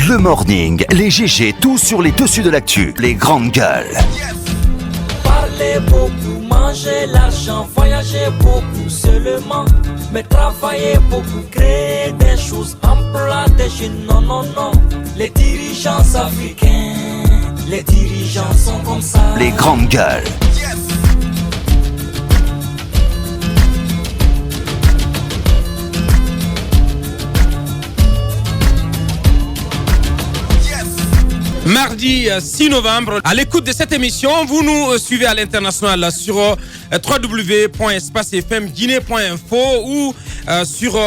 Le morning, les GG, tout sur les dessus de l'actu. Les grandes gueules. Parler beaucoup, manger l'argent, voyager beaucoup seulement. Mais travailler beaucoup, créer des choses, employer des jeunes, non, non, non. Les dirigeants africains, les dirigeants sont comme ça. Les grandes gueules. Mardi 6 novembre, à l'écoute de cette émission, vous nous suivez à l'international sur www.espacefmguinée.info ou sur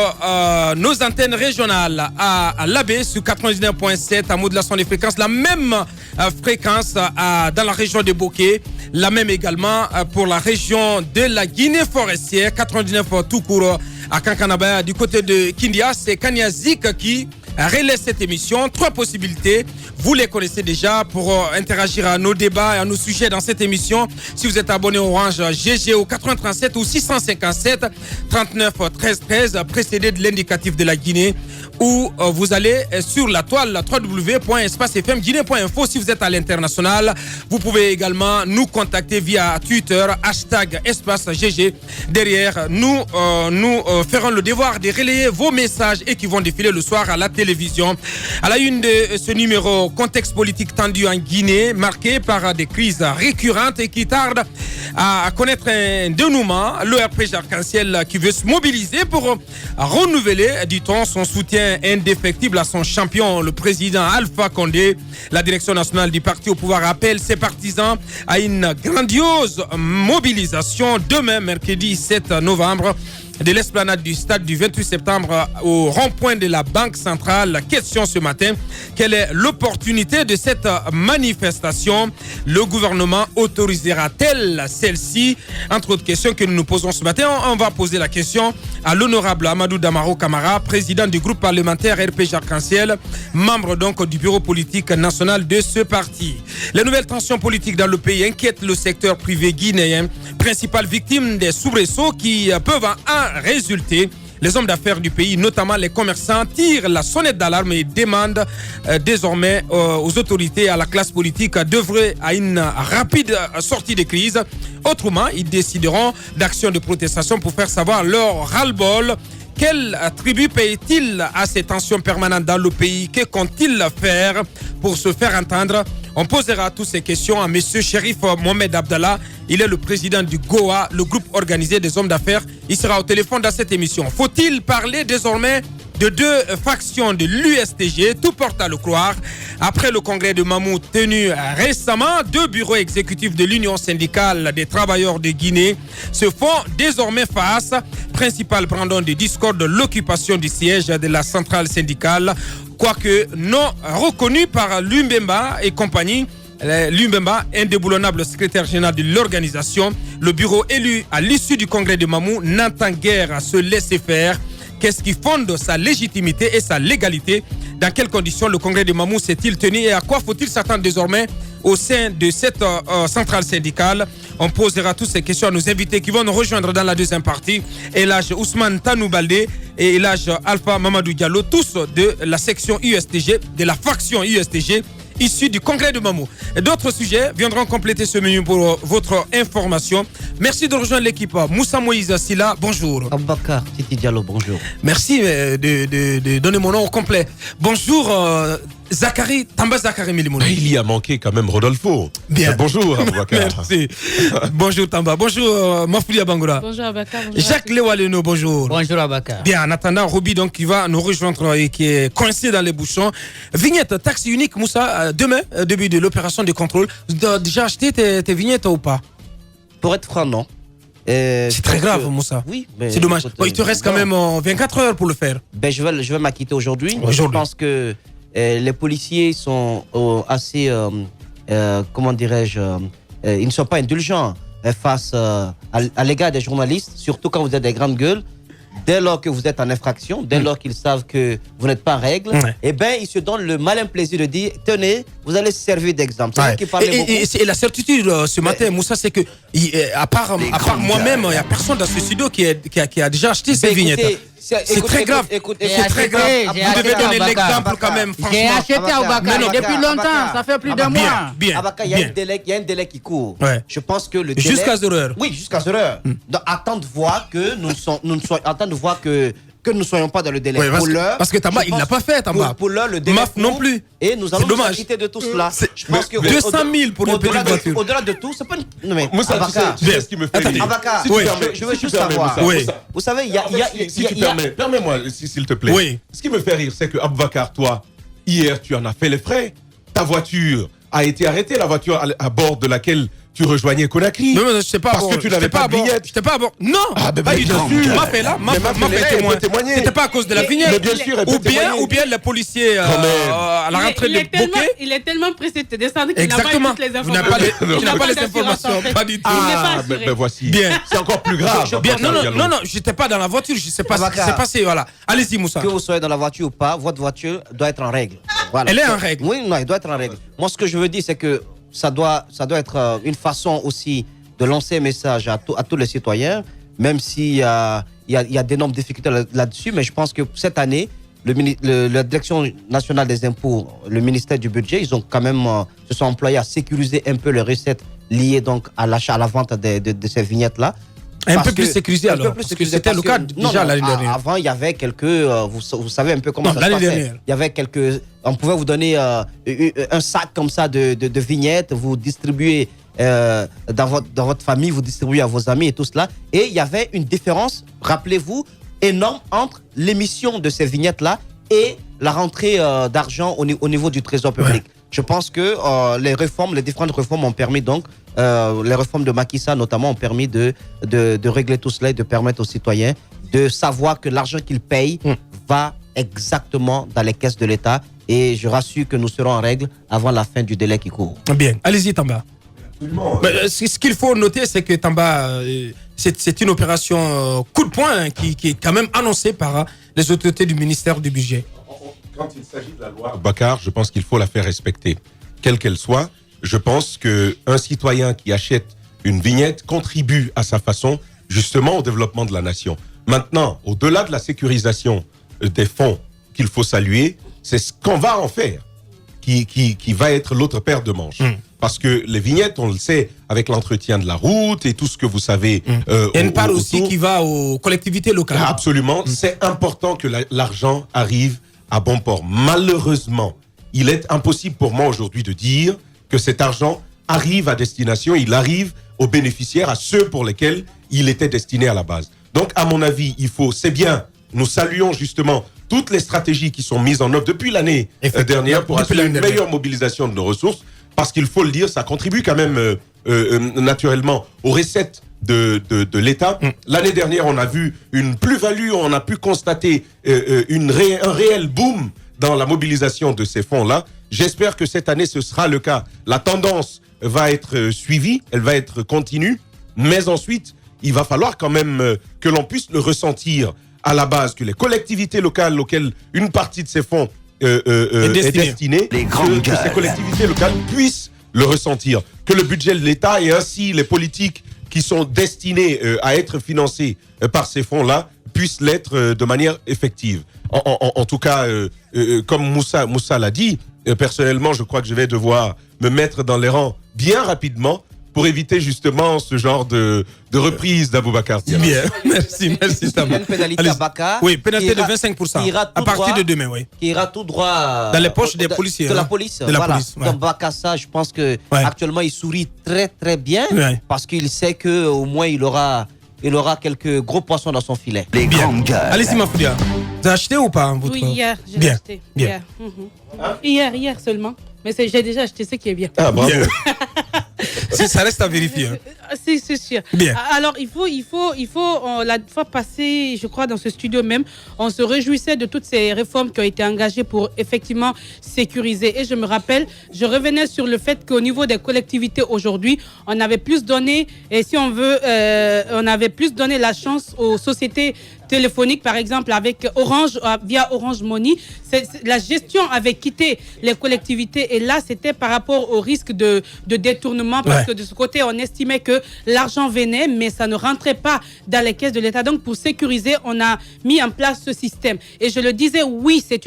nos antennes régionales à l'AB sur 99.7 à modulation des fréquences, la même fréquence dans la région de Bokeh, la même également pour la région de la Guinée forestière, 99 tout court à Kankanaba. Du côté de Kindia, c'est Kanya Zik qui relaie cette émission. 3 possibilités, vous les connaissez déjà pour interagir à nos débats et à nos sujets dans cette émission. Si vous êtes abonné au Orange GG au 837 ou 657 39 13 13 précédé de l'indicatif de la Guinée, ou vous allez sur la toile www.espacefmguinée.info. Si vous êtes à l'international, vous pouvez également nous contacter via Twitter #EspaceGG. Derrière, nous ferons le devoir de relayer vos messages et qui vont défiler le soir à la télévision. À la une de ce numéro, contexte politique tendu en Guinée, marqué par des crises récurrentes et qui tardent à connaître un dénouement. L'ORP Arc-en-Ciel qui veut se mobiliser pour renouveler, dit-on, son soutien indéfectible à son champion, le président Alpha Condé. La direction nationale du parti au pouvoir appelle ses partisans à une grandiose mobilisation demain, mercredi 7 novembre, de l'esplanade du stade du 28 septembre au rond-point de la Banque centrale. Question ce matin, quelle est l'opportunité de cette manifestation? Le gouvernement autorisera-t-elle celle-ci? Entre autres questions que nous nous posons ce matin, on va poser la question à l'honorable Amadou Damaro Camara, président du groupe parlementaire RPG Arc-en-Ciel, membre donc du bureau politique national de ce parti. Les nouvelles tensions politiques dans le pays inquiètent le secteur privé guinéen, principale victime des soubresauts qui peuvent en résulter. Les hommes d'affaires du pays, notamment les commerçants, tirent la sonnette d'alarme et demandent désormais aux autorités et à la classe politique d'œuvrer à une rapide sortie de crise. Autrement, ils décideront d'actions de protestation pour faire savoir leur ras-le-bol. Quel tribut paye-t-il à ces tensions permanentes dans le pays? Que compte-t-il faire pour se faire entendre? On posera toutes ces questions à M. Chérif Mohamed Abdallah. Il est le président du GOA, le groupe organisé des hommes d'affaires. Il sera au téléphone dans cette émission. Faut-il parler désormais de 2 factions de l'USTG? Tout porte à le croire. Après le congrès de Mamou tenu récemment, 2 bureaux exécutifs de l'Union syndicale des travailleurs de Guinée se font désormais face. Principal brandon de discorde de l'occupation du siège de la centrale syndicale, quoique non reconnu par Lumbemba et compagnie. Lumbemba, indéboulonnable secrétaire général de l'organisation, le bureau élu à l'issue du congrès de Mamou n'entend guère se laisser faire. Qu'est-ce qui fonde sa légitimité et sa légalité? Dans quelles conditions le congrès de Mamou s'est-il tenu et à quoi faut-il s'attendre désormais au sein de cette centrale syndicale? On posera toutes ces questions à nos invités qui vont nous rejoindre dans la deuxième partie. Elhaj Ousmane Tanou Baldé et Elhaj Alpha Mamadou Diallo, tous de la section USTG, de la faction USTG, issus du congrès de Mamou. D'autres sujets viendront compléter ce menu pour votre information. Merci de rejoindre l'équipe. Moussa Moïse Silla, bonjour. Abakar Titi Diallo, bonjour. Merci de donner mon nom au complet. Bonjour Zachary, Tamba Zachary Milimouni. Il y a manqué quand même Rodolfo. Bien. Bonjour Aboubacar. Merci. Bonjour Tamba. Bonjour Mafoulia Bangoura. Bonjour Abakar. Bonjour Jacques Lewaleno, bonjour. Bonjour Abakar. Bien, en attendant, Roby donc qui va nous rejoindre et qui est coincé dans les bouchons. Vignette, taxe unique, Moussa, demain, début de l'opération de contrôle. Tu as déjà acheté tes vignettes ou pas? Pour être franc, non. C'est très grave, Moussa. Oui, mais c'est dommage. Bon, il te reste quand même 24 heures pour le faire. Ben, je vais m'acquitter aujourd'hui. Je pense que les policiers sont assez, comment dirais-je, ils ne sont pas indulgents face à l'égard des journalistes, surtout quand vous êtes des grandes gueules. Dès lors que vous êtes en infraction, dès lors qu'ils savent que vous n'êtes pas en règle, eh ben, ils se donnent le malin plaisir de dire, tenez, vous allez servir d'exemple. Et la certitude ce matin, Moussa, c'est que à part moi-même, il n'y a personne dans ce studio qui a déjà acheté ces vignettes. C'est très grave. C'est très grave. Vous devez donner l'exemple quand même, franchement. J'ai acheté à Oubacar depuis longtemps, ça fait plus d'un mois. Bien, Abaka, il y a un délai qui court. Ouais. Je pense que le délai... Jusqu'à 0 heure. Oui, jusqu'à 0 heure. Donc, attendre de voir que nous ne soyons pas dans le délai. Ouais, parce que Tamba, il l'a pas fait, Tamba. Pour l'heure, le délai MAF non plus. Et nous allons nous acquitter de tout cela. Je pense que 200 000 pour une petite voiture. Au-delà de tout, c'est pas une... Non mais, Moussa, Abaka, tu sais ce qui me fait rire. Abaka, Si tu oui. permets, je veux si tu juste permets, savoir. Moussa, Oui. Moussa. Vous savez, il y a... Si tu permets, permets-moi, s'il te plaît. Oui. Ce qui me fait rire, c'est que Aboubacar, toi, hier, tu en as fait les frais. Ta voiture a été arrêtée, la voiture à bord de laquelle tu rejoignais Conakry. Non, mais je sais pas. Parce que tu n'avais pas de vignette. J'étais pas à bord. Non, Ah, ben, pas du bien tout. sûr. M'a fait là, m'a Mais Maf, elle est là, fait elle témoin. peut témoigner. C'était pas à cause de la vignette. Mais bien sûr, elle peut témoigner. Ou bien les policiers Quand même. à la rentrée de Bokeh. Il est tellement pressé de te descendre qu'il n'a pas eu Exactement. toutes les Vous informations. n'avez pas les d'assurance, informations. en fait. Pas du tout. Il n'est pas Ah, assuré. ben voici. Bien. C'est encore plus grave. Bien, non, Diallo. non, j'étais pas dans la voiture, je sais pas ce qui Abaka. s'est passé, voilà. Allez-y, Moussa. Que vous soyez dans la voiture ou pas, votre voiture doit être en règle. Voilà. Elle est en règle. Oui, non, elle doit être en règle. Moi, ce que je veux dire, c'est que ça doit être une façon aussi de lancer un message à tous les citoyens, même s'il y a d'énormes difficultés là-dessus. Mais je pense que cette année, la Direction nationale des impôts, le ministère du budget, ils ont quand même se sont employés à sécuriser un peu les recettes liées donc à l'achat, à la vente de ces vignettes-là. Un Parce peu plus que- sécurisé un peu alors. plus Parce que sécurisé c'était le parce cas que- non, déjà non, l'année dernière. Avant, il y avait quelques... vous savez un peu comment Non, ça se l'année passait. dernière. Il y avait quelques... On pouvait vous donner un sac comme ça de vignettes, vous distribuez dans votre famille, vous distribuez à vos amis et tout cela. Et il y avait une différence, rappelez-vous, énorme entre l'émission de ces vignettes-là et la rentrée d'argent au niveau du trésor public. Ouais. Je pense que les différentes réformes ont permis donc, les réformes de Macky Sall notamment ont permis de régler tout cela et de permettre aux citoyens de savoir que l'argent qu'ils payent va exactement dans les caisses de l'État. Et je rassure que nous serons en règle avant la fin du délai qui court. Bien, allez-y, Tamba. Absolument. Ce qu'il faut noter, c'est que Tamba, c'est une opération coup de poing hein, qui est quand même annoncée par les autorités du ministère du Budget. Quand il s'agit de la loi Bakar, je pense qu'il faut la faire respecter. Quelle qu'elle soit, je pense qu'un citoyen qui achète une vignette contribue à sa façon justement au développement de la nation. Maintenant, au-delà de la sécurisation des fonds qu'il faut saluer, c'est ce qu'on va en faire qui va être l'autre paire de manches. Parce que les vignettes, on le sait, avec l'entretien de la route et tout ce que vous savez... Il y a une part aussi qui va aux collectivités locales. Absolument. C'est important que l'argent arrive à bon port. Malheureusement, il est impossible pour moi aujourd'hui de dire que cet argent arrive à destination, il arrive aux bénéficiaires, à ceux pour lesquels il était destiné à la base. Donc, à mon avis, c'est bien, nous saluons justement toutes les stratégies qui sont mises en œuvre depuis l'année dernière pour assurer une meilleure mobilisation de nos ressources, parce qu'il faut le dire, ça contribue quand même naturellement aux recettes de l'État. L'année dernière, on a vu une plus-value, on a pu constater un réel boom dans la mobilisation de ces fonds-là. J'espère que cette année, ce sera le cas. La tendance va être suivie, elle va être continue, mais ensuite, il va falloir quand même que l'on puisse le ressentir à la base, que les collectivités locales auxquelles une partie de ces fonds est destinée, que ces collectivités locales puissent le ressentir, que le budget de l'État et ainsi les politiques qui sont destinées à être financées par ces fonds-là puissent l'être de manière effective. En tout cas, comme Moussa l'a dit, personnellement, je crois que je vais devoir me mettre dans les rangs bien rapidement pour éviter justement ce genre de reprise d'Aboubacar. Bien, merci Il y a Tamba. une pénalité à Baka. Oui, pénalité de 25%. À partir de demain, oui. Qui ira tout droit dans les poches des policiers. De la police. De la voilà. police. Ouais. Donc Bakassa, je pense que actuellement il sourit très très bien parce qu'il sait que au moins il aura quelques gros poissons dans son filet. Les grandes gueules. Allez-y, Mafoudia. Vous avez acheté ou pas votre... Oui, hier, j'ai Bien. acheté. Bien. Hier seulement. Mais j'ai déjà acheté ce qui est bien. Ah, bravo. Ça reste à vérifier. Hein. C'est sûr. Bien. Alors, il faut la fois passée, je crois, dans ce studio même, on se réjouissait de toutes ces réformes qui ont été engagées pour effectivement sécuriser. Et je me rappelle, je revenais sur le fait qu'au niveau des collectivités aujourd'hui, on avait plus donné, et si on veut, on avait plus donné la chance aux sociétés téléphoniques, par exemple, avec Orange, via Orange Money. La gestion avait quitté les collectivités et là, c'était par rapport au risque de détournement parce que de ce côté, on estimait que l'argent venait, mais ça ne rentrait pas dans les caisses de l'État. Donc, pour sécuriser, on a mis en place ce système. Et je le disais, oui, c'est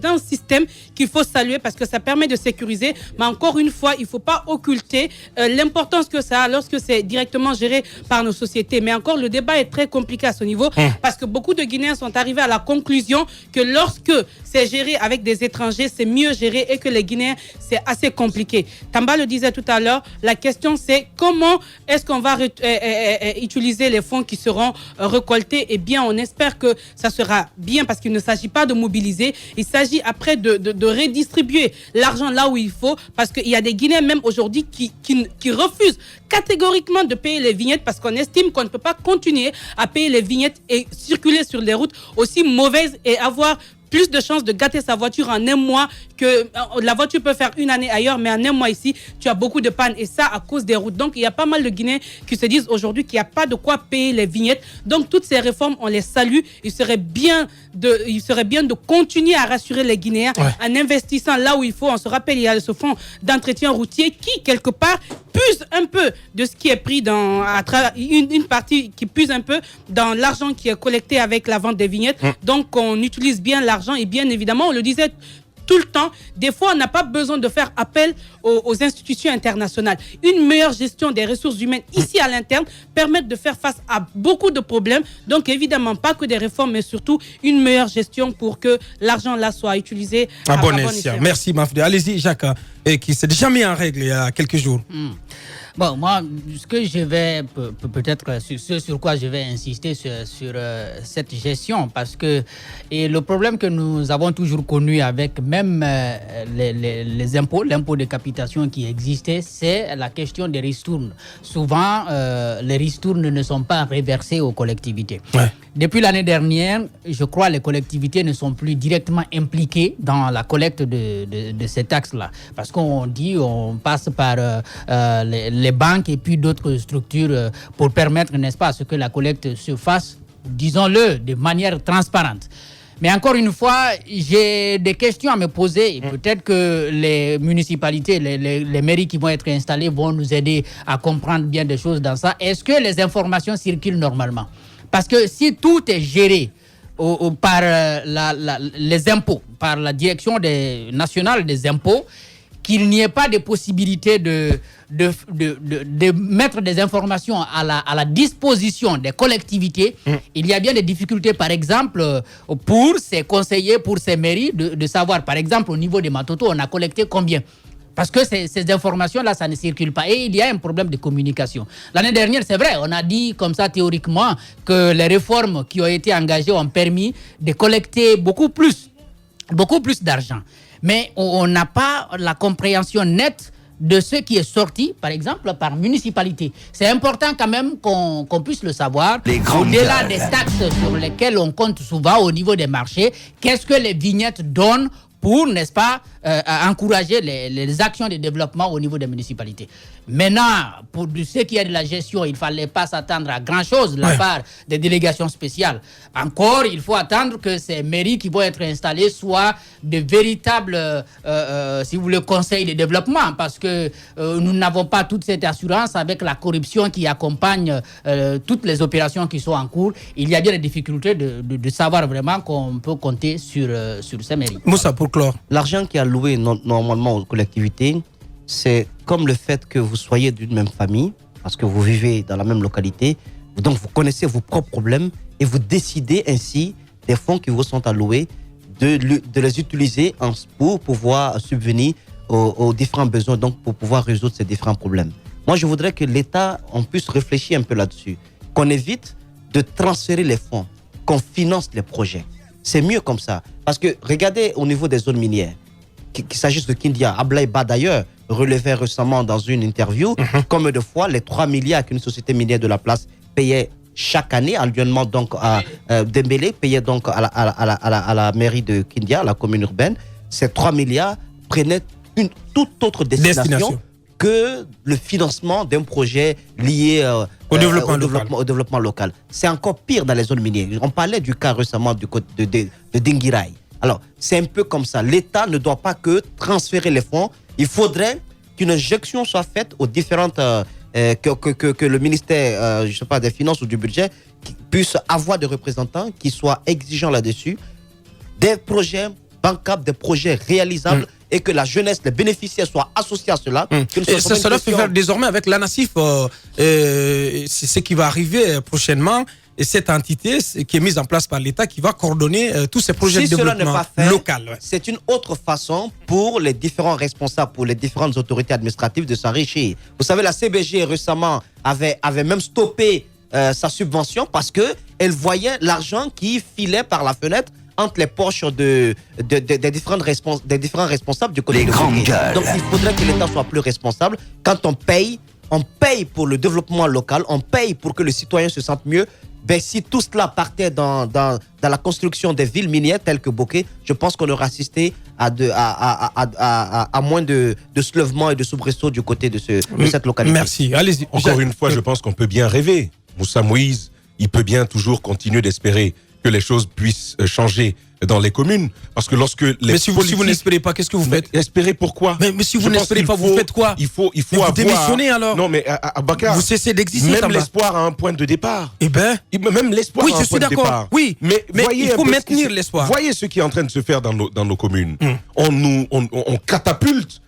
un système qu'il faut saluer parce que ça permet de sécuriser. Mais encore une fois, il ne faut pas occulter l'importance que ça a lorsque c'est directement géré par nos sociétés. Mais encore, le débat est très compliqué à ce niveau parce que beaucoup de Guinéens sont arrivés à la conclusion que lorsque c'est géré avec des étrangers, c'est mieux géré et que les Guinéens, c'est assez compliqué. Tamba le disait tout à l'heure, la question c'est comment est-ce qu'on va utiliser les fonds qui seront récoltés. Eh bien, on espère que ça sera bien parce qu'il ne s'agit pas de mobiliser, il s'agit après de redistribuer l'argent là où il faut parce qu'il y a des Guinéens même aujourd'hui qui refusent catégoriquement de payer les vignettes parce qu'on estime qu'on ne peut pas continuer à payer les vignettes et circuler sur des routes aussi mauvaises et avoir plus de chances de gâter sa voiture en un mois que la voiture peut faire une année ailleurs, mais en un mois ici, tu as beaucoup de pannes et ça à cause des routes. Donc, il y a pas mal de Guinéens qui se disent aujourd'hui qu'il n'y a pas de quoi payer les vignettes. Donc, toutes ces réformes, on les salue. Il serait bien de continuer à rassurer les Guinéens en investissant là où il faut. On se rappelle, il y a ce fonds d'entretien routier qui, quelque part, puise un peu de ce qui est pris à travers une partie qui puise un peu dans l'argent qui est collecté avec la vente des vignettes. Donc, on utilise bien l'argent et bien évidemment, on le disait tout le temps, des fois, on n'a pas besoin de faire appel aux institutions internationales. Une meilleure gestion des ressources humaines ici à l'interne permet de faire face à beaucoup de problèmes. Donc, évidemment, pas que des réformes, mais surtout une meilleure gestion pour que l'argent là soit utilisé à bon escient. Merci, Mafdé. Allez-y, Jacques, qui s'est déjà mis en règle il y a quelques jours. Bon, moi, ce que je vais, peut-être, ce sur quoi je vais insister sur cette gestion, parce que et le problème que nous avons toujours connu avec même les impôts, l'impôt de capitation qui existait, c'est la question des ristournes. Souvent, les ristournes ne sont pas reversées aux collectivités. Depuis l'année dernière, je crois que les collectivités ne sont plus directement impliquées dans la collecte de ces taxes-là. Parce qu'on dit, on passe par les banques et puis d'autres structures pour permettre, n'est-ce pas, à ce que la collecte se fasse, disons-le, de manière transparente. Mais encore une fois, j'ai des questions à me poser. Peut-être que les municipalités, les mairies qui vont être installées vont nous aider à comprendre bien des choses dans ça. Est-ce que les informations circulent normalement ? Parce que si tout est géré par les impôts, par la direction nationale des impôts, qu'il n'y ait pas de possibilité de mettre des informations à la disposition des collectivités, il y a bien des difficultés, par exemple, pour ces conseillers, pour ces mairies, de savoir, par exemple, au niveau des Matoto, on a collecté combien. Parce que ces informations-là, ça ne circule pas. Et il y a un problème de communication. L'année dernière, c'est vrai, on a dit comme ça théoriquement que les réformes qui ont été engagées ont permis de collecter beaucoup plus d'argent. Mais on n'a pas la compréhension nette de ce qui est sorti, par exemple, par municipalité. C'est important quand même qu'on puisse le savoir. Au-delà des taxes sur lesquelles on compte souvent au niveau des marchés, qu'est-ce que les vignettes donnent pour, n'est-ce pas, encourager les actions de développement au niveau des municipalités. Maintenant, pour ce qui est de la gestion, il ne fallait pas s'attendre à grand-chose de la part des délégations spéciales. Encore, il faut attendre que ces mairies qui vont être installées soient de véritables, si vous voulez, conseils de développement, parce que nous n'avons pas toute cette assurance avec la corruption qui accompagne toutes les opérations qui sont en cours. Il y a bien des difficultés de savoir vraiment qu'on peut compter sur ces mairies. Moussa, pour clore. L'argent qui est alloué normalement aux collectivités, c'est comme le fait que vous soyez d'une même famille, parce que vous vivez dans la même localité, donc vous connaissez vos propres problèmes et vous décidez ainsi des fonds qui vous sont alloués de les utiliser pour pouvoir subvenir aux différents besoins, donc pour pouvoir résoudre ces différents problèmes. Moi, je voudrais que l'État, on puisse réfléchir un peu là-dessus, qu'on évite de transférer les fonds, qu'on finance les projets. C'est mieux comme ça. Parce que regardez au niveau des zones minières, qu'il s'agisse de Kindia, Ablaye Ba d'ailleurs relevait récemment dans une interview combien de fois les 3 milliards qu'une société minière de la place payait chaque année, annuellement donc à Dembélé, payait donc à la mairie de Kindia, la commune urbaine. Ces 3 milliards prenaient une toute autre destination que le financement d'un projet lié au développement local. C'est encore pire dans les zones minières. On parlait du cas récemment de Dinguiraï. Alors, c'est un peu comme ça. L'État ne doit pas que transférer les fonds. Il faudrait qu'une injection soit faite aux différentes... que le ministère, je sais pas, des Finances ou du Budget puisse avoir des représentants qui soient exigeants là-dessus. Des projets bancables, des projets réalisables et que la jeunesse, les bénéficiaires soient associés à cela. Cela fait faire désormais avec l'ANACIF, c'est ce qui va arriver prochainement. Et cette entité qui est mise en place par l'État qui va coordonner tous ces projets de développement local. Ouais. C'est une autre façon pour les différents responsables, pour les différentes autorités administratives de s'enrichir. Vous savez, la CBG récemment avait même stoppé sa subvention parce qu'elle voyait l'argent qui filait par la fenêtre entre les poches des différents responsables du côté de Bokeh. Donc il faudrait que l'État soit plus responsable. Quand on paye pour le développement local, on paye pour que le citoyen se sente mieux. Ben, si tout cela partait dans la construction des villes minières telles que Bokeh, je pense qu'on aurait assisté à moins de soulèvements et de soubresauts du côté de cette localité. Merci. Allez-y. Encore une fois, je pense qu'on peut bien rêver. Moussa Moïse, il peut bien toujours continuer d'espérer que les choses puissent changer dans les communes. Parce que lorsque les mais si vous n'espérez pas, qu'est-ce que vous faites? Espérez pourquoi? Mais si vous n'espérez pas, vous faites quoi? Il faut vous démissionnez alors? Non, mais à Bakar, vous cessez d'exister. Même l'espoir a un point de départ. Eh ben, même l'espoir a un point de départ. Oui, je suis d'accord. Oui, mais il faut maintenir l'espoir. Voyez ce qui est en train de se faire dans nos communes. On catapulte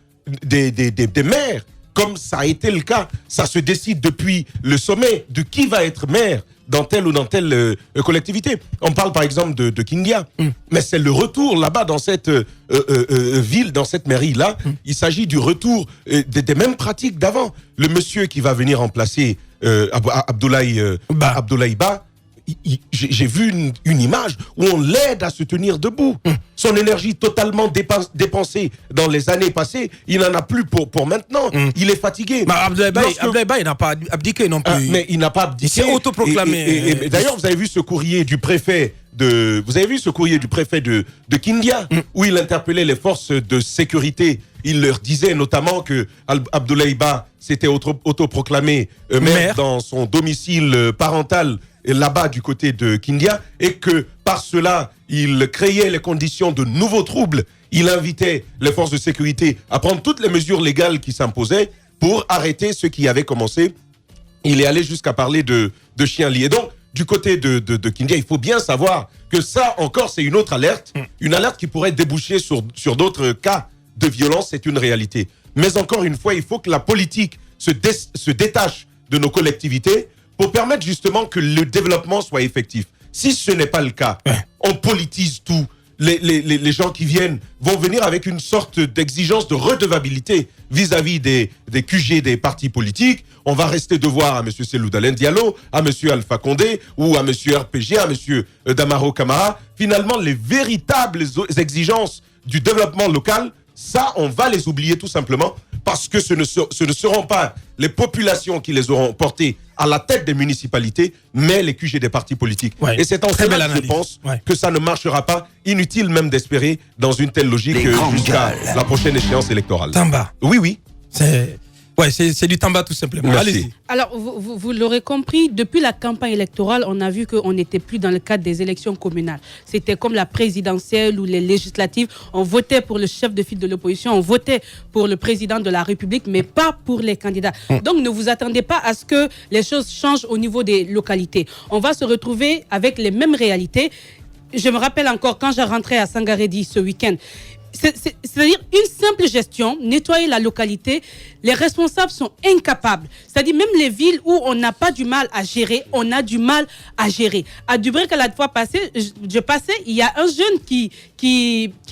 des maires, comme ça a été le cas. Ça se décide depuis le sommet de qui va être maire dans telle ou dans telle collectivité. On parle par exemple de Kingia, mais c'est le retour là-bas dans cette ville, dans cette mairie-là. Il s'agit du retour des mêmes pratiques d'avant. Le monsieur qui va venir remplacer Abdoulaye Ba, j'ai vu une image où on l'aide à se tenir debout. Son énergie totalement dépensée dans les années passées, il n'en a plus pour maintenant. Il est fatigué. Abdoulaye Ba, il n'a pas abdiqué non plus. Mais il n'a pas abdiqué. Il s'est autoproclamé. Et d'ailleurs, vous avez vu ce courrier du préfet de Kindia, où il interpellait les forces de sécurité. Il leur disait notamment que Abdoulaye Ba s'était autoproclamé maire dans son domicile parental là-bas du côté de Kindia, et que par cela, il créait les conditions de nouveaux troubles. Il invitait les forces de sécurité à prendre toutes les mesures légales qui s'imposaient pour arrêter ce qui avait commencé. Il est allé jusqu'à parler de chiens liés. Donc, du côté de Kindia, il faut bien savoir que ça encore, c'est une autre alerte, une alerte qui pourrait déboucher sur d'autres cas de violence, c'est une réalité. Mais encore une fois, il faut que la politique se détache de nos collectivités pour permettre justement que le développement soit effectif. Si ce n'est pas le cas, on politise tout. Les gens qui viennent vont venir avec une sorte d'exigence de redevabilité vis-à-vis des QG des partis politiques. On va rester devoir à M. Selou Dalein Diallo, à M. Alpha Condé ou à M. RPG, à M. Damaro Camara. Finalement, les véritables exigences du développement local, ça, on va les oublier tout simplement parce que ce ne seront pas les populations qui les auront portées à la tête des municipalités, mais les QG des partis politiques. Ouais. Et c'est en cela que je pense que ça ne marchera pas. Inutile même d'espérer dans une telle logique jusqu'à la prochaine échéance électorale. Tamba. Oui. C'est du tamba tout simplement. Allez-y. Alors, vous l'aurez compris, depuis la campagne électorale, on a vu qu'on n'était plus dans le cadre des élections communales. C'était comme la présidentielle ou les législatives. On votait pour le chef de file de l'opposition, on votait pour le président de la République, mais pas pour les candidats. Donc, ne vous attendez pas à ce que les choses changent au niveau des localités. On va se retrouver avec les mêmes réalités. Je me rappelle encore quand je rentrais à Sangaredi ce week-end. C'est-à-dire une simple gestion, nettoyer la localité, les responsables sont incapables. C'est-à-dire même les villes où on n'a pas du mal à gérer, on a du mal à gérer. À Dubreuil, la fois passée, je passais, il y a un jeune qui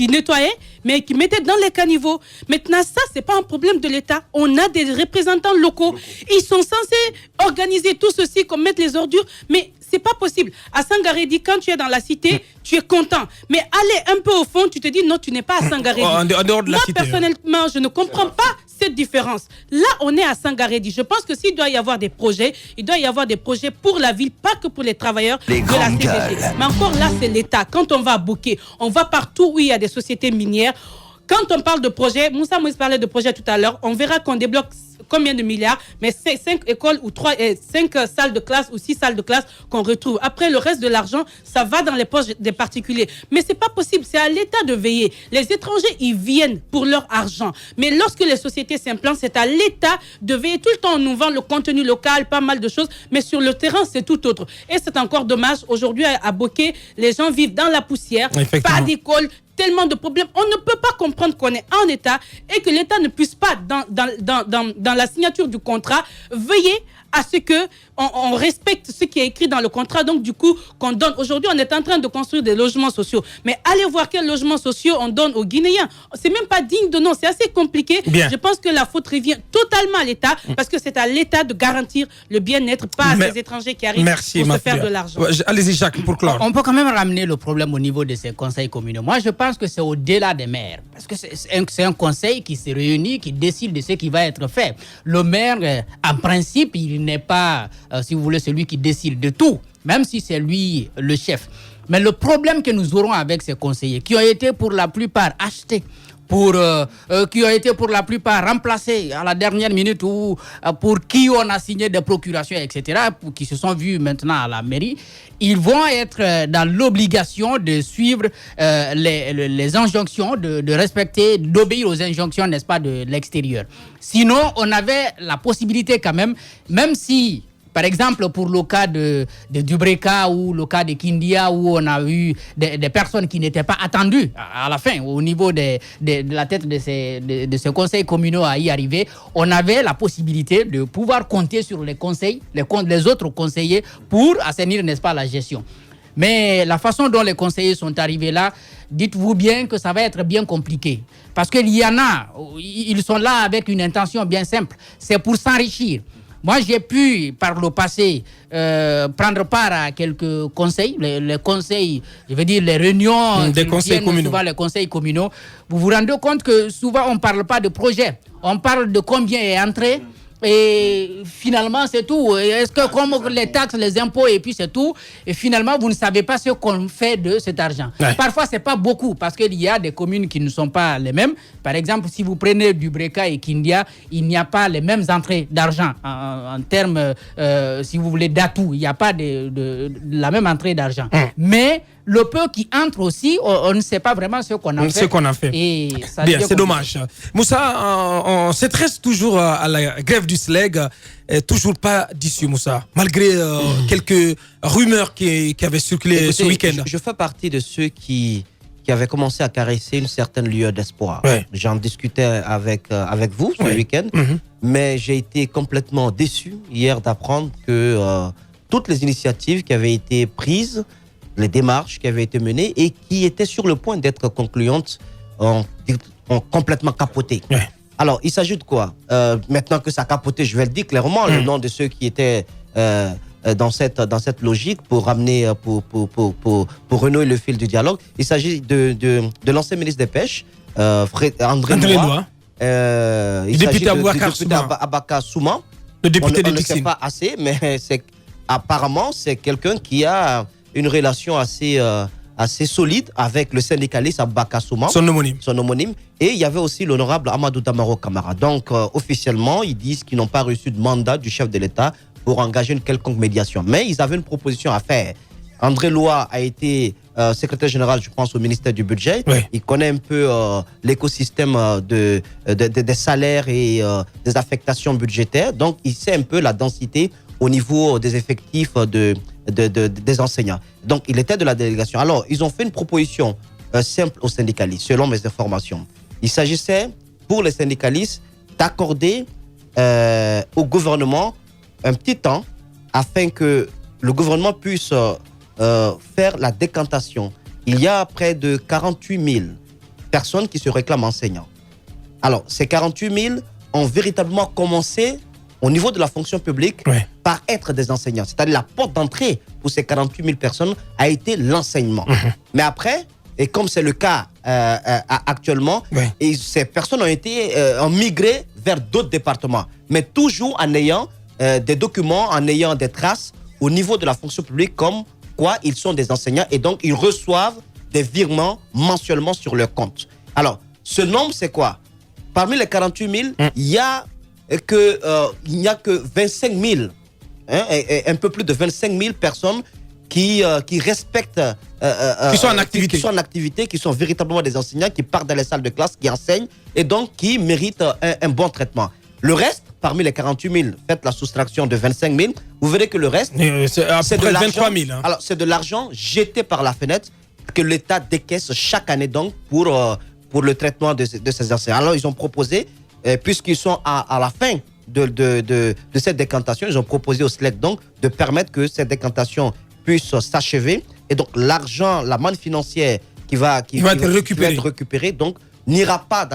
nettoyait, mais qui mettait dans les caniveaux. Maintenant, ça, c'est pas un problème de l'État. On a des représentants locaux. Ils sont censés organiser tout ceci, comme mettre les ordures, mais c'est pas possible. À Sangaredi, quand tu es dans la cité, tu es content. Mais aller un peu au fond, tu te dis non, tu n'es pas à Sangaredi. En dehors de la cité. Moi, personnellement, je ne comprends pas cette différence. Là, on est à Sangaredi. Je pense que s'il doit y avoir des projets, il doit y avoir des projets pour la ville, pas que pour les travailleurs de la CDG. Mais encore là, c'est l'État. Quand on va à Bokeh, on va partout où il y a des sociétés minières. Quand on parle de projets, Moussa Moïse parlait de projets tout à l'heure, on verra qu'on débloque combien de milliards, mais c'est 5 écoles ou 5 salles de classe ou 6 salles de classe qu'on retrouve. Après, le reste de l'argent, ça va dans les poches des particuliers. Mais c'est pas possible, c'est à l'État de veiller. Les étrangers, ils viennent pour leur argent. Mais lorsque les sociétés s'implantent, c'est à l'État de veiller. Tout le temps, on nous vend le contenu local, pas mal de choses, mais sur le terrain, c'est tout autre. Et c'est encore dommage. Aujourd'hui, à Boké, les gens vivent dans la poussière, pas d'école, tellement de problèmes. On ne peut pas comprendre qu'on est en État et que l'État ne puisse pas, dans la signature du contrat, veiller à ce qu'on respecte ce qui est écrit dans le contrat. Donc, du coup, qu'on donne. Aujourd'hui, on est en train de construire des logements sociaux. Mais allez voir quels logements sociaux on donne aux Guinéens. C'est même pas digne de nom. C'est assez compliqué. Bien. Je pense que la faute revient totalement à l'État parce que c'est à l'État de garantir le bien-être, pas à ces étrangers qui arrivent pour se faire de l'argent. Allez-y, Jacques, pour clore. On peut quand même ramener le problème au niveau de ces conseils communaux. Moi, je pense que c'est au-delà des maires. Parce que c'est un conseil qui se réunit, qui décide de ce qui va être fait. Le maire, en principe, il n'est pas, si vous voulez, celui qui décide de tout, même si c'est lui le chef. Mais le problème que nous aurons avec ces conseillers, qui ont été pour la plupart achetés, qui ont été pour la plupart remplacés à la dernière minute ou pour qui on a signé des procurations, etc., qui se sont vus maintenant à la mairie, ils vont être dans l'obligation de suivre les injonctions, de respecter, d'obéir aux injonctions, n'est-ce pas, de l'extérieur. Sinon, on avait la possibilité quand même si... Par exemple, pour le cas de Dubreka ou le cas de Kindia, où on a eu des personnes qui n'étaient pas attendues à la fin, au niveau de la tête de ces conseils communaux à y arriver, on avait la possibilité de pouvoir compter sur les conseils, les autres conseillers pour assainir, n'est-ce pas, la gestion. Mais la façon dont les conseillers sont arrivés là, dites-vous bien que ça va être bien compliqué. Parce qu'il y en a, ils sont là avec une intention bien simple, c'est pour s'enrichir. Moi, j'ai pu, par le passé, prendre part à quelques conseils, les conseils, je veux dire les réunions des conseils communaux. Souvent les conseils communaux. Vous vous rendez compte que souvent, on ne parle pas de projet. On parle de combien est entré. Et finalement, c'est tout. Est-ce que comme les taxes, les impôts, et puis c'est tout. Et finalement, vous ne savez pas ce qu'on fait de cet argent. Ouais. Parfois, c'est pas beaucoup parce qu'il y a des communes qui ne sont pas les mêmes. Par exemple, si vous prenez Dubreka et Kindia, il n'y a pas les mêmes entrées d'argent en termes, si vous voulez, d'atout. Il n'y a pas de la même entrée d'argent. Mais le peu qui entre aussi, on ne sait pas vraiment ce qu'on a fait. Ce qu'on a fait. Et ça bien, c'est dommage. Moussa, on s'intéresse toujours à la grève du SLEG, toujours pas d'issue, Moussa, malgré quelques rumeurs qui avaient circulé ce week-end. Je fais partie de ceux qui avaient commencé à caresser une certaine lueur d'espoir. Ouais. J'en discutais avec vous ce week-end, mais j'ai été complètement déçu hier d'apprendre que toutes les initiatives qui avaient été prises, les démarches qui avaient été menées et qui étaient sur le point d'être concluantes ont complètement capoté. Ouais. Alors, il s'agit de quoi? Maintenant que ça a capoté, je vais le dire clairement, le nom de ceux qui étaient dans cette logique pour ramener, pour renouer le fil du dialogue. Il s'agit de l'ancien ministre des Pêches, André Loy. Il s'agit de Abaka Souma. Le député de On ne sait pas assez, mais apparemment, c'est quelqu'un qui a une relation assez solide avec le syndicaliste Abaka Souma, son homonyme. Et il y avait aussi l'honorable Amadou Damaro Camara. Donc, officiellement, ils disent qu'ils n'ont pas reçu de mandat du chef de l'État pour engager une quelconque médiation. Mais ils avaient une proposition à faire. André Loy a été secrétaire général, je pense, au ministère du Budget. Oui. Il connaît un peu l'écosystème des salaires et des affectations budgétaires. Donc, il sait un peu la densité au niveau des effectifs des enseignants. Donc, il était de la délégation. Alors, ils ont fait une proposition simple aux syndicalistes, selon mes informations. Il s'agissait, pour les syndicalistes, d'accorder au gouvernement un petit temps afin que le gouvernement puisse faire la décantation. Il y a près de 48 000 personnes qui se réclament enseignants. Alors, ces 48 000 ont véritablement commencé au niveau de la fonction publique, par être des enseignants. C'est-à-dire la porte d'entrée pour ces 48 000 personnes a été l'enseignement. Mais après, et comme c'est le cas actuellement, et ces personnes ont migré vers d'autres départements, mais toujours en ayant des documents, en ayant des traces au niveau de la fonction publique, comme quoi ils sont des enseignants, et donc ils reçoivent des virements mensuellement sur leur compte. Alors, ce nombre, c'est quoi? Parmi les 48 000, il y a qu'il n'y a que 25 000, un peu plus de 25 000 personnes qui respectent, qui sont en activité. Qui sont en activité, qui sont véritablement des enseignants, qui partent dans les salles de classe, qui enseignent et donc qui méritent un bon traitement. Le reste, parmi les 48 000, faites la soustraction de 25 000, vous verrez que le reste, c'est de 23 000. Hein. Alors, c'est de l'argent jeté par la fenêtre que l'État décaisse chaque année donc pour le traitement de ces enseignants. Alors, ils ont proposé, puisqu'ils sont à la fin de cette décantation, ils ont proposé au SLEC donc de permettre que cette décantation puisse s'achever. Et donc, l'argent, la manne financière qui va être récupérée, donc, n'ira pas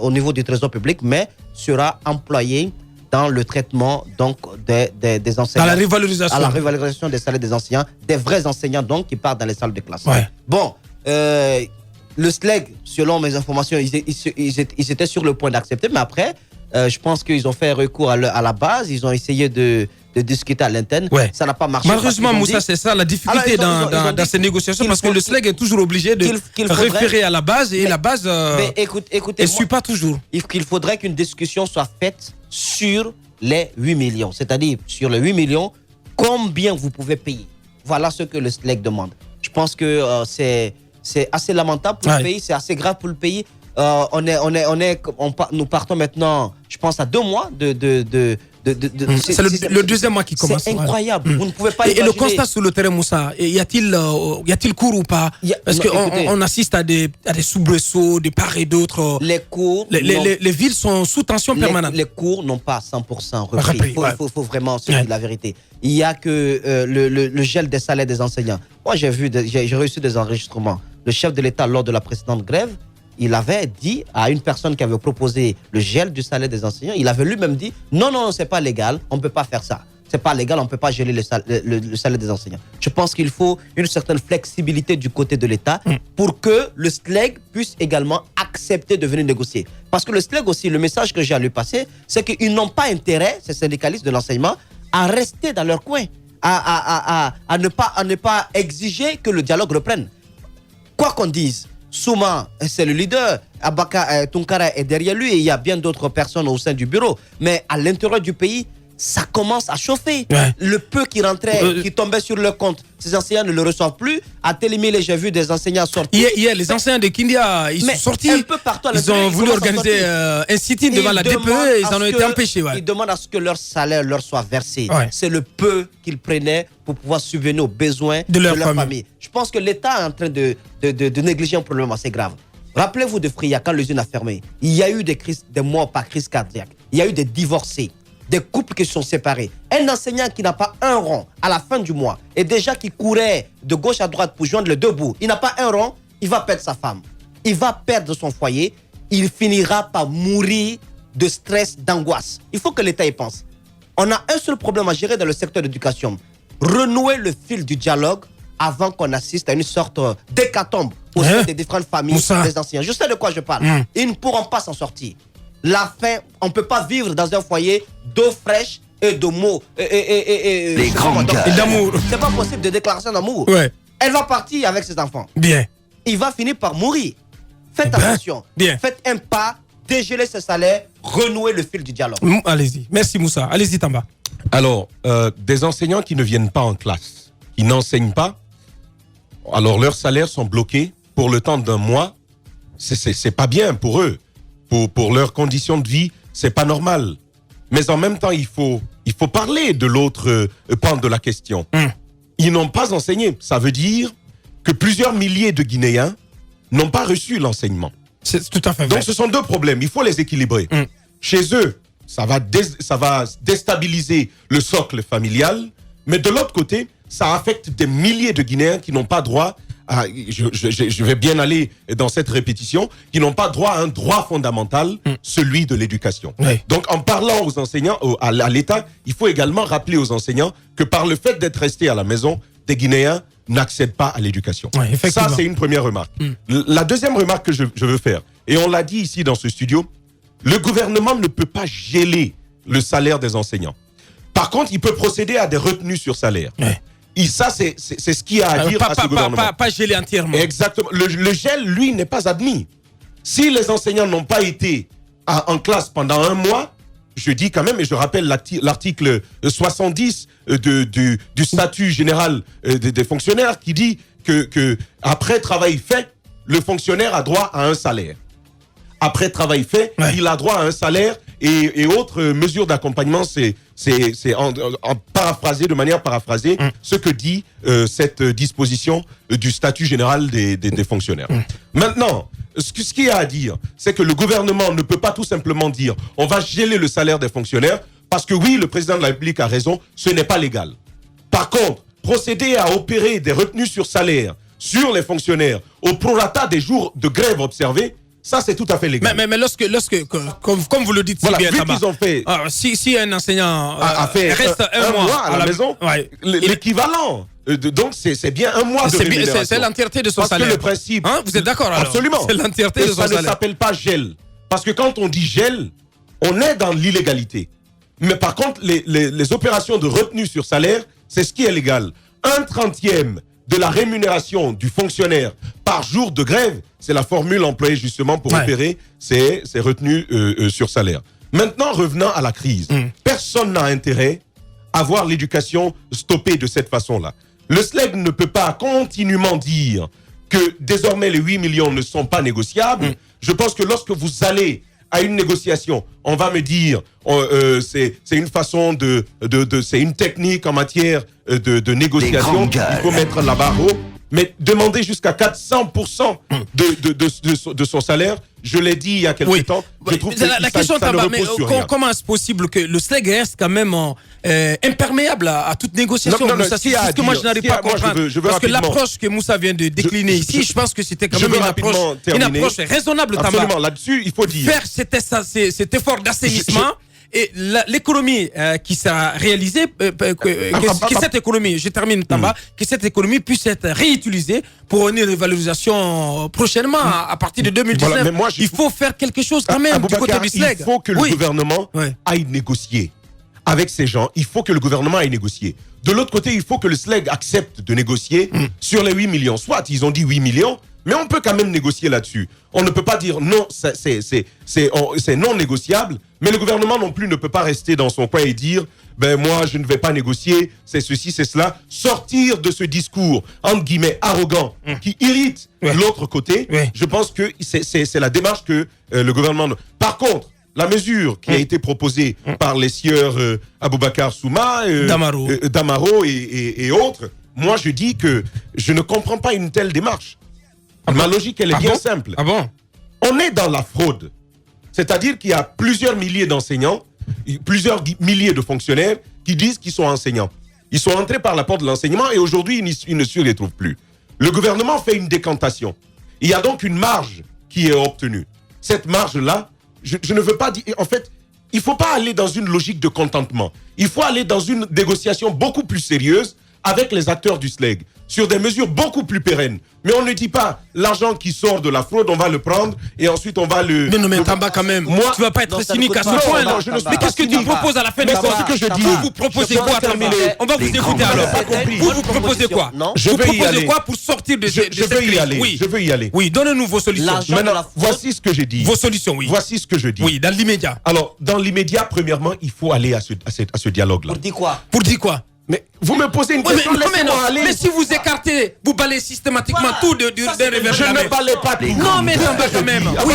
au niveau du trésor public, mais sera employé dans le traitement donc, des enseignants. Dans la revalorisation. À la revalorisation des salaires des enseignants, des vrais enseignants donc, qui partent dans les salles de classe. Ouais. Bon, le SLEG, selon mes informations, ils étaient sur le point d'accepter, mais après, je pense qu'ils ont fait recours à la base, ils ont essayé de discuter à l'interne. Ouais. Ça n'a pas marché. Malheureusement, Moussa, c'est ça la difficulté dans ces négociations, parce que le SLEG est toujours obligé de référer à la base, et la base ne suit pas toujours. Il faudrait qu'une discussion soit faite sur les 8 millions, c'est-à-dire sur les 8 millions, combien vous pouvez payer. Voilà ce que le SLEG demande. Je pense que c'est assez lamentable pour le pays, c'est assez grave pour le pays. Nous partons maintenant, je pense, à 2 mois c'est le deuxième mois qui commence. C'est incroyable. Vous ne pouvez pas imaginer. Et le constat sur le terrain, Moussa, y a-t-il cours ou pas? Parce qu'on assiste à des soubresauts de part et d'autre. Les cours. Les villes sont sous tension permanente. Les cours n'ont pas 100% repris. Il faut vraiment se dire la vérité. Il n'y a que le gel des salaires des enseignants. Moi, j'ai reçu des enregistrements. Le chef de l'État, lors de la précédente grève, il avait dit à une personne qui avait proposé le gel du salaire des enseignants, il avait lui-même dit non, c'est pas légal, on ne peut pas faire ça. C'est pas légal, on ne peut pas geler le salaire des enseignants. Je pense qu'il faut une certaine flexibilité du côté de l'État pour que le SLEG puisse également accepter de venir négocier. Parce que le SLEG aussi, le message que j'ai à lui passer, c'est qu'ils n'ont pas intérêt, ces syndicalistes de l'enseignement, à rester dans leur coin, à ne pas exiger que le dialogue reprenne. Quoi qu'on dise, Souma, c'est le leader. Abaka Tunkara est derrière lui et il y a bien d'autres personnes au sein du bureau. Mais à l'intérieur du pays, ça commence à chauffer. Ouais. Le peu qui rentrait, qui tombait sur leur compte, ces enseignants ne le reçoivent plus. À Télémile, j'ai vu des enseignants sortir. Hier, les enseignants de Kindia, ils sont sortis. Un peu partout ils ont voulu organiser un sit-in devant la DPE et ils en ont été empêchés. Ouais. Ils demandent à ce que leur salaire leur soit versé. Ouais. C'est le peu qu'ils prenaient pour pouvoir subvenir aux besoins de leur famille. Je pense que l'État est en train de négliger un problème assez grave. Rappelez-vous de Fria, quand l'usine a fermé, il y a eu des morts par crise cardiaque. Il y a eu des divorcés, des couples qui se sont séparés. Un enseignant qui n'a pas un rond à la fin du mois et déjà qui courait de gauche à droite pour joindre les deux bouts, il n'a pas un rond, il va perdre sa femme. Il va perdre son foyer. Il finira par mourir de stress, d'angoisse. Il faut que l'État y pense. On a un seul problème à gérer dans le secteur de l'éducation. Renouer le fil du dialogue avant qu'on assiste à une sorte d'hécatombe au sein des différentes familles des enseignants. Je sais de quoi je parle. Ils ne pourront pas s'en sortir. La faim, on ne peut pas vivre dans un foyer d'eau fraîche et de mots. Les grands cœurs. Et d'amour. C'est pas possible de déclaration d'amour. Ouais. Elle va partir avec ses enfants. Bien. Il va finir par mourir. Faites attention. Bien. Faites un pas, dégeler ses salaires, renouer le fil du dialogue. Allez-y. Merci Moussa. Allez-y Tamba. Alors, des enseignants qui ne viennent pas en classe, qui n'enseignent pas, alors leurs salaires sont bloqués pour le temps d'1 mois. C'est pas bien pour eux. Pour leurs conditions de vie, c'est pas normal. Mais en même temps, il faut parler de l'autre pan de la question. Ils n'ont pas enseigné. Ça veut dire que plusieurs milliers de Guinéens n'ont pas reçu l'enseignement. C'est tout à fait vrai. Donc ce sont 2 problèmes. Il faut les équilibrer. Chez eux, ça va déstabiliser le socle familial. Mais de l'autre côté, ça affecte des milliers de Guinéens qui n'ont pas droit à, je vais bien aller dans cette répétition, qui n'ont pas droit à un droit fondamental, celui de l'éducation. Oui. Donc en parlant aux enseignants, à l'État, il faut également rappeler aux enseignants que par le fait d'être restés à la maison, des Guinéens n'accèdent pas à l'éducation. Oui, ça, c'est une première remarque. La deuxième remarque que je veux faire, et on l'a dit ici dans ce studio, le gouvernement ne peut pas geler le salaire des enseignants. Par contre, il peut procéder à des retenues sur salaire. Oui. Et ça, c'est ce qu'il y a à dire à ce gouvernement. Pas gelé entièrement. Exactement. Le gel, lui, n'est pas admis. Si les enseignants n'ont pas été en classe pendant 1 mois, je dis quand même, et je rappelle l'article 70 du statut général des fonctionnaires qui dit que après travail fait, le fonctionnaire a droit à un salaire. Après travail fait, il a droit à un salaire et autres mesures d'accompagnement. C'est de manière paraphrasée, ce que dit cette disposition du statut général des fonctionnaires. Maintenant, ce qu'il y a à dire, c'est que le gouvernement ne peut pas tout simplement dire on va geler le salaire des fonctionnaires, parce que oui, le président de la République a raison, ce n'est pas légal. Par contre, procéder à opérer des retenues sur salaire sur les fonctionnaires au prorata des jours de grève observés, ça, c'est tout à fait légal. Mais lorsque comme vous le dites si bien, vu qu'ils ont fait... si un enseignant reste un mois à la maison, l'équivalent... donc, c'est bien un mois de rémunération. C'est l'entièreté de son salaire. Parce que le principe... Vous êtes d'accord alors? Absolument. C'est l'entièreté de son salaire. Ça ne s'appelle pas gel. Parce que quand on dit gel, on est dans l'illégalité. Mais par contre, les opérations de retenue sur salaire, c'est ce qui est légal. 1/30 de la rémunération du fonctionnaire par jour de grève, c'est la formule employée justement pour opérer ces retenues sur salaire. Maintenant, revenant à la crise, personne n'a intérêt à voir l'éducation stoppée de cette façon-là. Le SLEG ne peut pas continuellement dire que désormais les 8 millions ne sont pas négociables. Je pense que lorsque vous allez à une négociation, on va me dire c'est une façon c'est une technique en matière de négociation. Il faut mettre la barre haut. Mais demander jusqu'à 400% de son salaire, je l'ai dit il y a quelques temps. Je trouve que la question est comment est-ce possible que le SLEG reste quand même imperméable à toute négociation? C'est ce que moi je n'arrive pas à comprendre. Parce que l'approche que Moussa vient de décliner ici, je pense que c'était quand même une approche raisonnable. Absolument, là-dessus, il faut dire. Faire cet effort d'assainissement. Et l'économie qui sera réalisée, que cette économie, je termine Tamba, que cette économie puisse être réutilisée pour une révalorisation prochainement à partir de 2019. Voilà, mais moi, il faut faire quelque chose quand même du côté du SLEG. Il faut que le gouvernement aille négocier avec ces gens. Il faut que le gouvernement aille négocier. De l'autre côté, il faut que le SLEG accepte de négocier sur les 8 millions. Soit ils ont dit 8 millions, mais on peut quand même négocier là-dessus. On ne peut pas dire non, c'est non négociable, mais le gouvernement non plus ne peut pas rester dans son coin et dire ben moi je ne vais pas négocier, c'est ceci, c'est cela. Sortir de ce discours, entre guillemets, arrogant, qui irrite l'autre côté, je pense que c'est la démarche que le gouvernement... Par contre, la mesure qui a été proposée par les sieurs Aboubacar Souma, Damaro et autres, moi je dis que je ne comprends pas une telle démarche. Ma logique, elle est bien simple. On est dans la fraude. C'est-à-dire qu'il y a plusieurs milliers d'enseignants, plusieurs milliers de fonctionnaires qui disent qu'ils sont enseignants. Ils sont entrés par la porte de l'enseignement et aujourd'hui, ils ne s'y retrouvent plus. Le gouvernement fait une décantation. Il y a donc une marge qui est obtenue. Cette marge-là, je ne veux pas dire... En fait, il ne faut pas aller dans une logique de contentement. Il faut aller dans une négociation beaucoup plus sérieuse avec les acteurs du SLEG, sur des mesures beaucoup plus pérennes. Mais on ne dit pas l'argent qui sort de la fraude, on va le prendre et ensuite on va le... Non, mais Tamba quand même, moi, tu vas pas être cynique à ce point là. Mais qu'est-ce que tu proposes à la fin de ça? C'est ce que je dis. Vous proposez quoi? On va vous écouter alors. Vous proposez quoi? Vous proposez quoi pour sortir de cette crise? Je veux y aller. Oui, donnez-nous vos solutions. Maintenant, voici ce que j'ai dit. Vos solutions, oui. Voici ce que je dis. Oui, dans l'immédiat. Alors, dans l'immédiat, premièrement, il faut aller à ce dialogue-là. Pour dire quoi? Mais vous me posez une question, laissez-moi aller. Mais si vous écartez, vous balayez systématiquement tout d'un revers. Je ne balaye pas tout. Non, mais Tamba quand même. Oui,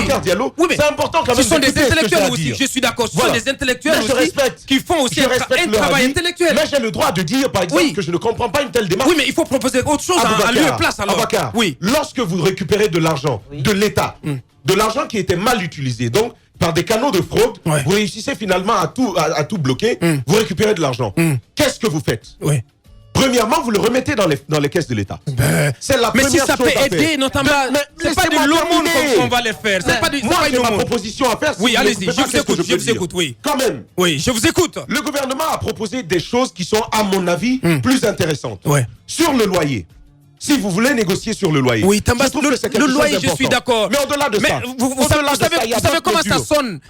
c'est important quand même. Ce sont des intellectuels aussi, je suis d'accord. Ce sont des intellectuels aussi qui font aussi un travail intellectuel. Mais j'ai le droit de dire, par exemple, que je ne comprends pas une telle démarche. Oui, mais il faut proposer autre chose en lieu et place alors. Oui. Lorsque vous récupérez de l'argent de l'État, de l'argent qui était mal utilisé, donc par des canaux de fraude, vous réussissez finalement à tout bloquer, vous récupérez de l'argent. Qu'est-ce que vous faites? Premièrement, vous le remettez dans les caisses de l'État. C'est la première chose à faire. Mais si ça peut aider, notamment, c'est pas de l'aumône qu'on va les faire. Moi, j'ai ma proposition à faire. Oui, allez-y, je vous écoute, oui. Quand même. Oui, je vous écoute. Le gouvernement a proposé des choses qui sont, à mon avis, plus intéressantes. Sur le loyer. Si vous voulez négocier sur le loyer. Oui, Tamba, le loyer, je suis d'accord. Mais au-delà de ça. Vous savez comment ça sonne?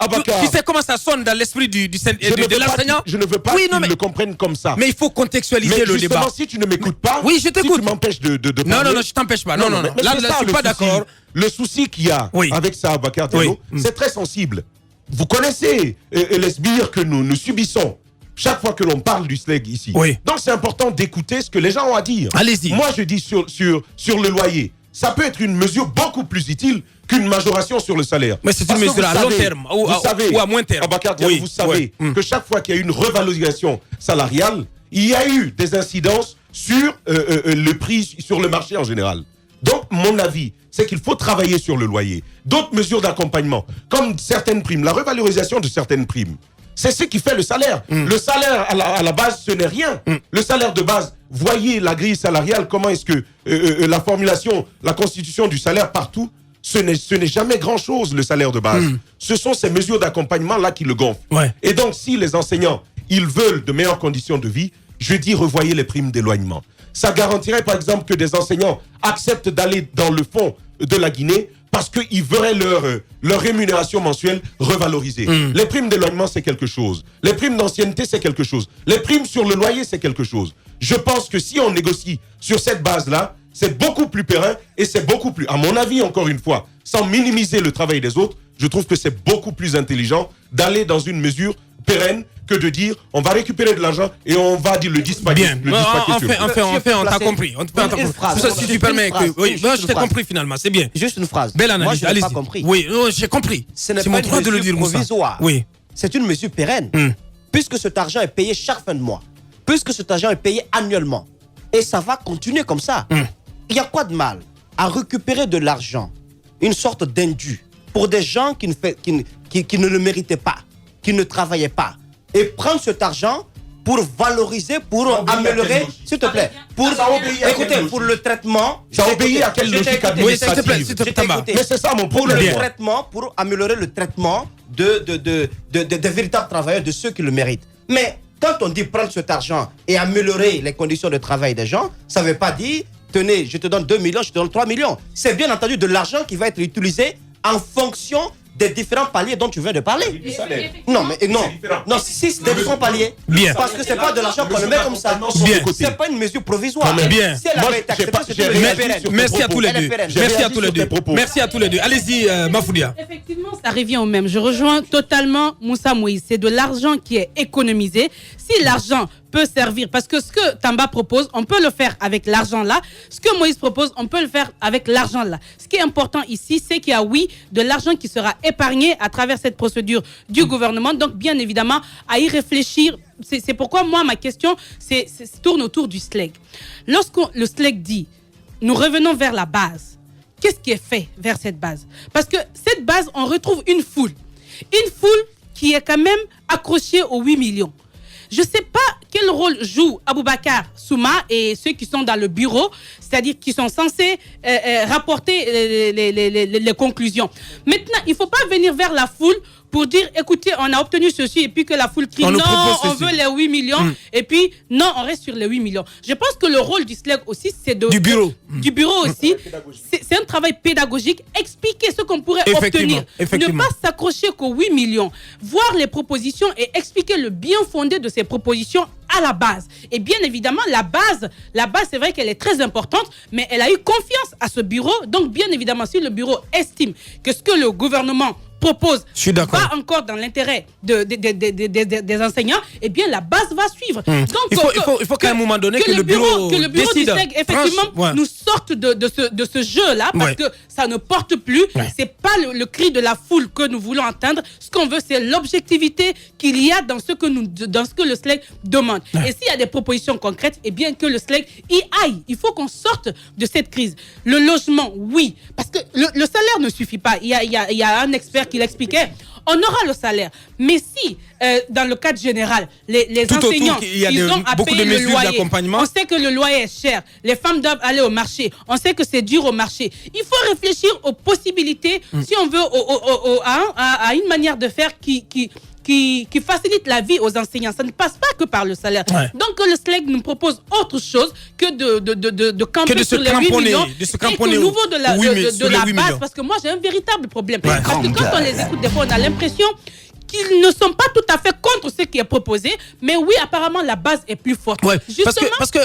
Tu sais comment ça sonne dans l'esprit de l'enseignant? Je ne veux pas qu'ils le comprennent comme ça. Mais il faut contextualiser le débat. Si tu ne m'écoutes pas, oui, je t'écoute. Si tu m'empêches de parler. Non, je t'empêche pas. Non. Là, je suis pas d'accord. Le souci qu'il y a avec ça, Aboubacar Diallo, c'est très sensible. vous connaissez les sbires que nous subissons chaque fois que l'on parle du SLEG ici. Oui. Donc c'est important d'écouter ce que les gens ont à dire. Allez-y. Moi je dis sur le loyer, ça peut être une mesure beaucoup plus utile qu'une majoration sur le salaire. Mais c'est une mesure à long terme ou à moins terme. Abakar Diallo, vous savez que chaque fois qu'il y a eu une revalorisation salariale, il y a eu des incidences sur le prix, sur le marché en général. Donc, mon avis, c'est qu'il faut travailler sur le loyer. D'autres mesures d'accompagnement, comme certaines primes, la revalorisation de certaines primes, c'est ce qui fait le salaire. Le salaire, à la base, ce n'est rien. Le salaire de base, voyez la grille salariale, comment est-ce que la formulation, la constitution du salaire partout, ce n'est jamais grand-chose, le salaire de base. Ce sont ces mesures d'accompagnement-là qui le gonflent. Ouais. Et donc, si les enseignants, ils veulent de meilleures conditions de vie, je dis revoyez les primes d'éloignement. Ça garantirait, par exemple, que des enseignants acceptent d'aller dans le fond de la Guinée parce qu'ils verraient leur rémunération mensuelle revalorisée. Les primes d'éloignement, c'est quelque chose. Les primes d'ancienneté, c'est quelque chose. Les primes sur le loyer, c'est quelque chose. Je pense que si on négocie sur cette base-là, c'est beaucoup plus périn et c'est beaucoup plus, à mon avis, encore une fois, sans minimiser le travail des autres, je trouve que c'est beaucoup plus intelligent d'aller dans une mesure pérenne que de dire on va récupérer de l'argent et on va dire le dispaquer. Bien, enfin, on t'a compris. Si tu permets que... Oui, je t'ai compris finalement, c'est bien. Juste une phrase. Belle analyse, Moi, je n'ai pas allez-y. compris. Oui, j'ai compris. Ce n'est C'est pas mon droit une de le mesure dire, Moussa. provisoire. Oui. C'est une mesure pérenne. Puisque cet argent est payé chaque fin de mois. Puisque cet argent est payé annuellement. Et ça va continuer comme ça. Il y a quoi de mal à récupérer de l'argent, une sorte d'indu, pour des gens qui ne le méritaient pas, qui ne travaillaient pas, et prendre cet argent pour valoriser, pour améliorer, s'il te plaît, pour, écoutez, pour le traitement. Ça obéit à quelle logique administrative? S'il te plaît, Mais c'est ça mon pour problème. le traitement, pour améliorer le traitement des véritables travailleurs, de ceux qui le méritent. Mais quand on dit prendre cet argent et améliorer les conditions de travail des gens, ça ne veut pas dire, tenez, je te donne 2 millions, je te donne 3 millions. C'est bien entendu de l'argent qui va être utilisé en fonction des différents paliers dont tu viens de parler. Non, mais non. Non, si c'est des différents paliers. Bien. Parce que c'est pas de l'argent qu'on le met comme ça. Bien. C'est pas une mesure provisoire. Bien. Si elle avait été acceptée, c'est une mesure pérenne. Merci à tous les Elle est deux. pérenne. Merci à tous les deux. Merci à tous les deux. Allez-y, Mafoudia. Effectivement, ça revient au même. Je rejoins totalement Moussa Moïse. C'est de l'argent qui est économisé. Si l'argent peut servir, parce que ce que Tamba propose, on peut le faire avec l'argent là. Ce que Moïse propose, on peut le faire avec l'argent là. Ce qui est important ici, c'est qu'il y a, oui, de l'argent qui sera épargné à travers cette procédure du gouvernement. Donc, bien évidemment, à y réfléchir. C'est pourquoi, moi, ma question tourne autour du SLEG. Lorsque le SLEG dit, nous revenons vers la base, qu'est-ce qui est fait vers cette base? Parce que cette base, on retrouve une foule. Une foule qui est quand même accrochée aux 8 millions. Je ne sais pas quel rôle joue Aboubakar Souma et ceux qui sont dans le bureau, c'est-à-dire qui sont censés rapporter les conclusions. Maintenant, il ne faut pas venir vers la foule pour dire, écoutez, on a obtenu ceci, et puis que la foule crie, non, on veut les 8 millions, et puis, non, on reste sur les 8 millions. Je pense que le rôle du SLEG aussi, c'est de... Du bureau. Du bureau aussi. C'est un travail pédagogique. Expliquer ce qu'on pourrait obtenir. Ne pas s'accrocher qu'aux 8 millions. Voir les propositions et expliquer le bien fondé de ces propositions à la base. Et bien évidemment, la base, c'est vrai qu'elle est très importante, mais elle a eu confiance à ce bureau. Donc, bien évidemment, si le bureau estime que ce que le gouvernement propose va encore dans l'intérêt des enseignants, eh bien la base va suivre. Donc, il faut qu'à un moment donné que le bureau du SLEG, effectivement, nous sorte de ce jeu-là, parce que ça ne porte plus. C'est pas le cri de la foule que nous voulons entendre. Ce qu'on veut, c'est l'objectivité qu'il y a dans ce que le SLEG demande. Et s'il y a des propositions concrètes, eh bien que le SLEG y aille. Il faut qu'on sorte de cette crise. Le logement, oui, parce que le salaire ne suffit pas. Il y a un expert qui l'expliquait. On aura le salaire. Mais si, dans le cadre général, les enseignants, ils ont à payer le loyer. On sait que le loyer est cher. Les femmes doivent aller au marché. On sait que c'est dur au marché. Il faut réfléchir aux possibilités, si on veut, à une manière de faire qui facilite la vie aux enseignants. Ça ne passe pas que par le salaire. Donc, le SLEG nous propose autre chose que de camper sur les 8 millions. Et au niveau de la base, parce que moi, j'ai un véritable problème. Parce que quand on les écoute, des fois, on a l'impression qu'ils ne sont pas tout à fait contre ce qui est proposé, mais oui, apparemment, la base est plus forte. Parce que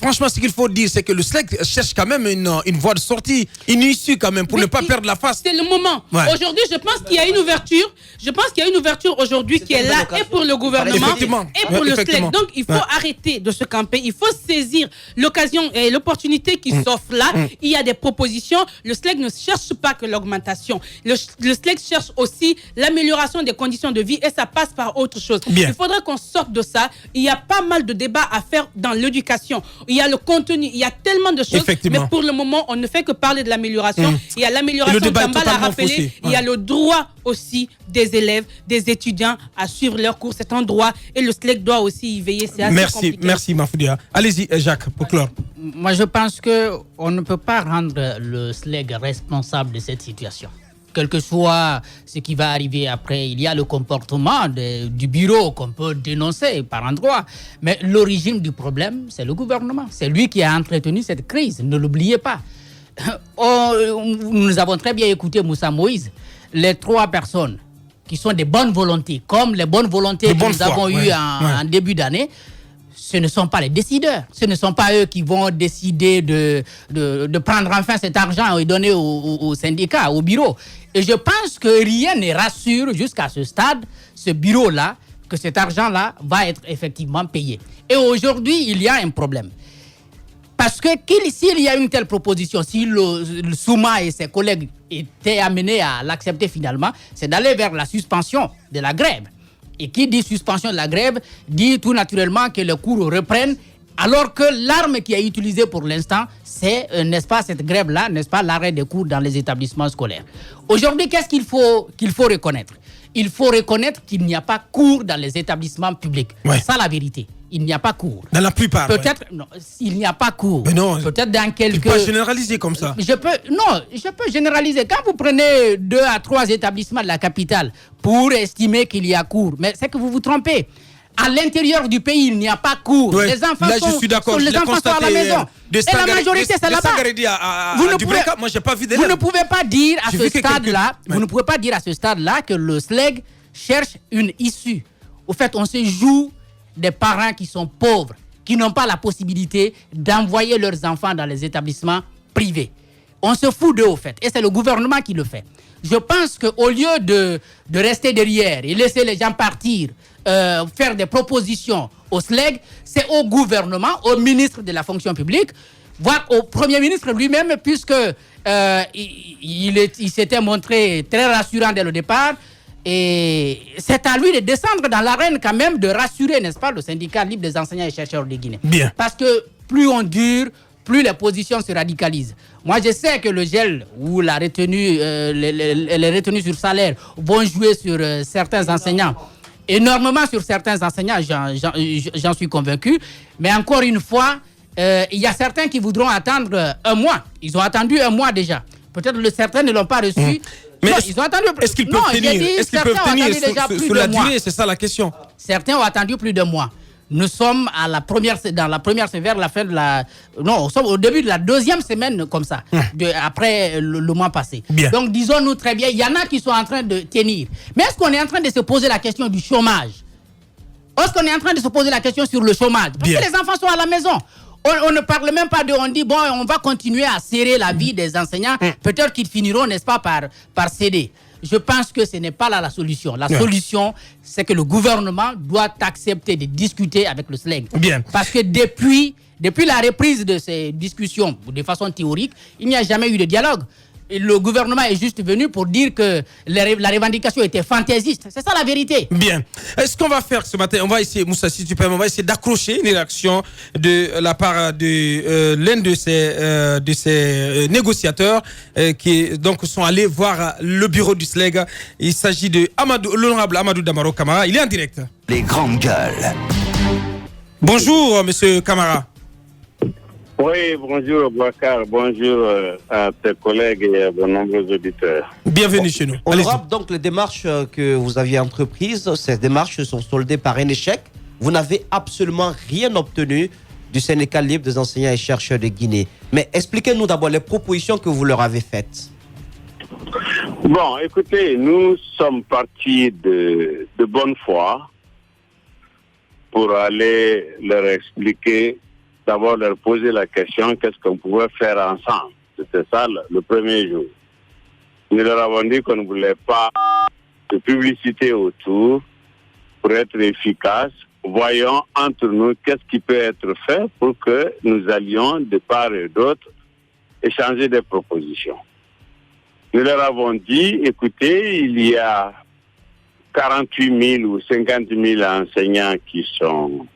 franchement, ce qu'il faut dire, c'est que le SLEG cherche quand même une voie de sortie, une issue quand même, pour ne pas perdre la face. C'est le moment. Aujourd'hui, je pense qu'il y a une ouverture. Je pense qu'il y a une ouverture aujourd'hui qui est là et pour le gouvernement et pour le SLEC. Donc, il faut arrêter de se camper. Il faut saisir l'occasion et l'opportunité qui s'offre là. Il y a des propositions. Le SLEC ne cherche pas que l'augmentation. Le SLEC cherche aussi l'amélioration des conditions de vie et ça passe par autre chose. Il faudrait qu'on sorte de ça. Il y a pas mal de débats à faire dans l'éducation. Il y a le contenu. Il y a tellement de choses. Mais pour le moment, on ne fait que parler de l'amélioration. Il y a l'amélioration, Kamba l'a rappelé. Il y a le droit aussi des élèves, des étudiants à suivre leurs cours. C'est un droit et le SLEC doit aussi y veiller. C'est assez compliqué. Merci Mafoudia. Allez-y, Jacques, pour clore. Moi, je pense qu'on ne peut pas rendre le SLEC responsable de cette situation. Quel que soit ce qui va arriver après, il y a le comportement du bureau qu'on peut dénoncer par endroit. Mais l'origine du problème, c'est le gouvernement. C'est lui qui a entretenu cette crise. Ne l'oubliez pas. Nous avons très bien écouté Moussa Moïse. Les 3 personnes qui sont des bonnes volontés, comme les bonnes volontés que nous avons eues en début d'année, ce ne sont pas les décideurs. Ce ne sont pas eux qui vont décider de prendre enfin cet argent et donner aux syndicats, au bureau. Et je pense que rien ne rassure jusqu'à ce stade, ce bureau-là, que cet argent-là va être effectivement payé. Et aujourd'hui, il y a un problème. Parce que s'il y a une telle proposition, si le Souma et ses collègues étaient amenés à l'accepter finalement, c'est d'aller vers la suspension de la grève. Et qui dit suspension de la grève dit tout naturellement que les cours reprennent, alors que l'arme qui est utilisée pour l'instant, c'est, n'est-ce pas, cette grève-là, n'est-ce pas, l'arrêt des cours dans les établissements scolaires. Aujourd'hui, qu'est-ce qu'il faut reconnaître? Il faut reconnaître qu'il n'y a pas cours dans les établissements publics. C'est ça la vérité. Il n'y a pas cours. Dans la plupart. Peut-être, non, il n'y a pas cours. Mais non, peut-être dans quelques. Tu peux pas généraliser comme ça. Je peux généraliser. Quand vous prenez 2 à 3 établissements de la capitale pour estimer qu'il y a cours, mais c'est que vous vous trompez. À l'intérieur du pays, il n'y a pas cours. Ouais. Les enfants là, je suis d'accord. les enfants sont à la maison. Et la majorité, c'est là-bas. Moi, j'ai pas vu d'élèves. Vous ne pouvez pas dire à ce stade-là, vous ne pouvez pas dire à ce stade-là que le SLEG cherche une issue. Au fait, on se joue des parents qui sont pauvres, qui n'ont pas la possibilité d'envoyer leurs enfants dans les établissements privés. On se fout d'eux, au fait. Et c'est le gouvernement qui le fait. Je pense qu'au lieu de rester derrière et laisser les gens partir, faire des propositions au SLEG, c'est au gouvernement, au ministre de la fonction publique, voire au Premier ministre lui-même, puisque il s'était montré très rassurant dès le départ. Et c'est à lui de descendre dans l'arène quand même, de rassurer, n'est-ce pas, le syndicat libre des enseignants et chercheurs de Guinée. Bien. Parce que plus on dure, plus les positions se radicalisent. Moi, je sais que le gel ou la retenue, les retenues sur salaire vont jouer sur certains enseignants. Énormément sur certains enseignants, j'en suis convaincu. Mais encore une fois, il y a certains qui voudront attendre 1 mois. Ils ont attendu 1 mois déjà. Peut-être que certains ne l'ont pas reçu. Mais non, ils ont attendu. Est-ce qu'ils peuvent tenir sous la durée? C'est ça la question. Certains ont attendu plus de mois. Nous sommes dans la première vers la fin de la... Non, nous sommes au début de la 2e semaine comme ça, après le mois passé. Bien. Donc disons-nous très bien, il y en a qui sont en train de tenir. Mais est-ce qu'on est en train de se poser la question du chômage? Est-ce qu'on est en train de se poser la question sur le chômage? Parce que les enfants sont à la maison. On ne parle même pas on dit, bon, on va continuer à serrer la vie des enseignants. Peut-être qu'ils finiront, n'est-ce pas, par céder. Je pense que ce n'est pas là la solution. La solution, c'est que le gouvernement doit accepter de discuter avec le SLEG. Bien. Parce que depuis la reprise de ces discussions, de façon théorique, il n'y a jamais eu de dialogue. Et le gouvernement est juste venu pour dire que la revendication était fantaisiste. C'est ça la vérité. Bien. Ce qu'on va faire ce matin, on va essayer, Moussa, si tu permets, on va essayer d'accrocher une réaction de la part de l'un de ces négociateurs qui donc sont allés voir le bureau du SLEG. Il s'agit de l'honorable Amadou Damaro Camara. Il est en direct. Les grandes gueules. Bonjour, monsieur Camara. Oui, bonjour Bakar, bonjour à tes collègues et à vos nombreux auditeurs. Bienvenue chez nous. Honorable, donc les démarches que vous aviez entreprises, ces démarches sont soldées par un échec. Vous n'avez absolument rien obtenu du syndicat libre des enseignants et chercheurs de Guinée. Mais expliquez-nous d'abord les propositions que vous leur avez faites. Bon, écoutez, nous sommes partis de bonne foi pour aller leur expliquer, d'abord leur poser la question qu'est-ce qu'on pouvait faire ensemble. C'était ça le premier jour. Nous leur avons dit qu'on ne voulait pas de publicité autour pour être efficace. Voyons entre nous qu'est-ce qui peut être fait pour que nous allions de part et d'autre échanger des propositions. Nous leur avons dit, écoutez, il y a 48 000 ou 50 000 enseignants qui sont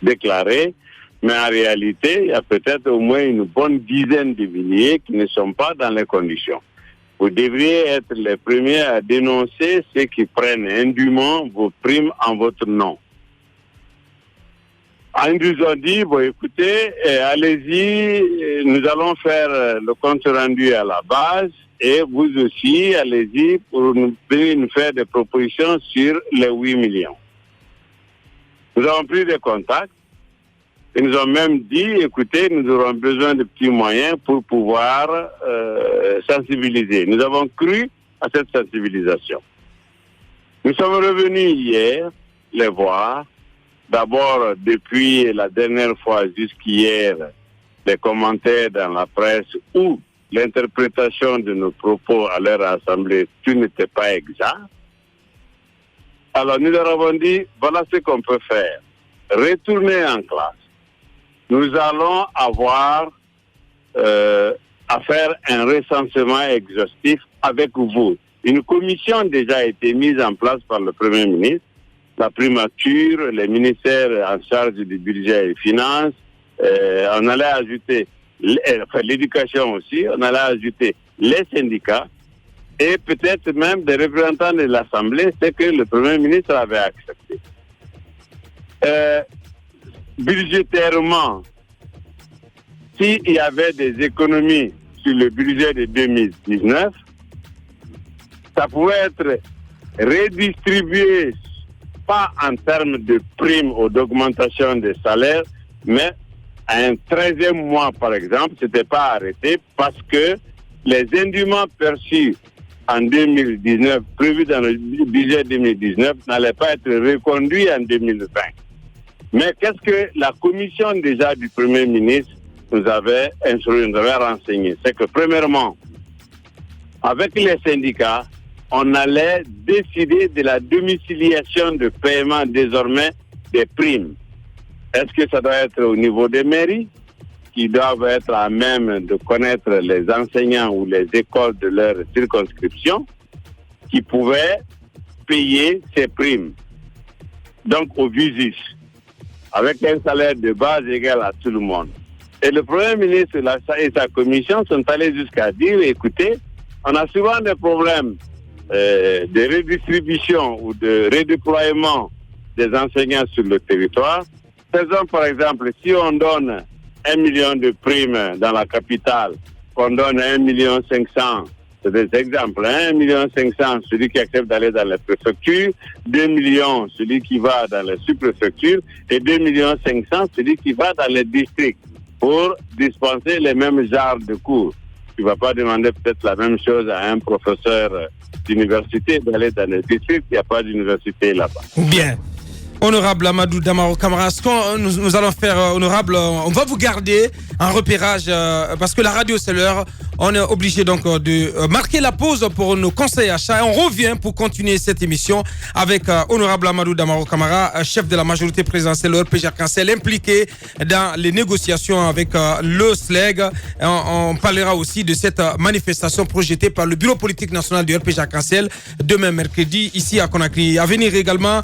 déclarés, mais en réalité, il y a peut-être au moins une bonne dizaine de milliers qui ne sont pas dans les conditions. Vous devriez être les premiers à dénoncer ceux qui prennent indûment vos primes en votre nom. Ils nous ont dit, bon écoutez, allez-y, nous allons faire le compte rendu à la base et vous aussi, allez-y pour nous faire des propositions sur les 8 millions. Nous avons pris des contacts. Ils nous ont même dit, écoutez, nous aurons besoin de petits moyens pour pouvoir sensibiliser. Nous avons cru à cette sensibilisation. Nous sommes revenus hier les voir. D'abord, depuis la dernière fois jusqu'hier, les commentaires dans la presse ou l'interprétation de nos propos à leur assemblée, tout n'était pas exact. Alors nous leur avons dit, voilà ce qu'on peut faire. Retournez en classe. Nous allons avoir à faire un recensement exhaustif avec vous. Une commission a déjà été mise en place par le Premier ministre, la primature, les ministères en charge du budget et des finances. On allait ajouter l'éducation aussi, on allait ajouter les syndicats et peut-être même des représentants de l'Assemblée, ce que le Premier ministre avait accepté. Budgétairement, s'il y avait des économies sur le budget de 2019, ça pouvait être redistribué, pas en termes de primes ou d'augmentation des salaires, mais à un 13e mois, par exemple, ce n'était pas arrêté parce que les indûments perçus en 2019, prévus dans le budget 2019, n'allaient pas être reconduits en 2020. Mais qu'est-ce que la commission déjà du Premier ministre nous avait instruit, nous avait renseigné? C'est que premièrement, avec les syndicats, on allait décider de la domiciliation de paiement désormais des primes. Est-ce que ça doit être au niveau des mairies, qui doivent être à même de connaître les enseignants ou les écoles de leur circonscription, qui pouvaient payer ces primes, donc au VISIS, avec un salaire de base égal à tout le monde. Et le Premier ministre et sa commission sont allés jusqu'à dire, écoutez, on a souvent des problèmes de redistribution ou de redéploiement des enseignants sur le territoire. Faisons par exemple, si on donne 1 million de primes dans la capitale, qu'on donne 1,5 million, c'est des exemples, 1,5 million, celui qui accepte d'aller dans les préfectures, 2 millions, celui qui va dans les sous-préfectures, et 2,5 millions, celui qui va dans les districts, pour dispenser les mêmes genres de cours. Tu ne vas pas demander peut-être la même chose à un professeur d'université d'aller dans les districts, il n'y a pas d'université là-bas. Bien. Honorable Amadou Damaro Camara, ce que nous allons faire, honorable, on va vous garder en repérage parce que la radio c'est l'heure. On est obligé donc de marquer la pause pour nos conseils achats. Et on revient pour continuer cette émission avec honorable Amadou Damaro Camara, chef de la majorité présidentielle de l'URPG Arc-en-Ciel, impliqué dans les négociations avec le SLEG. On parlera aussi de cette manifestation projetée par le bureau politique national du URPG Arc-en-Ciel demain mercredi ici à Conakry. À venir également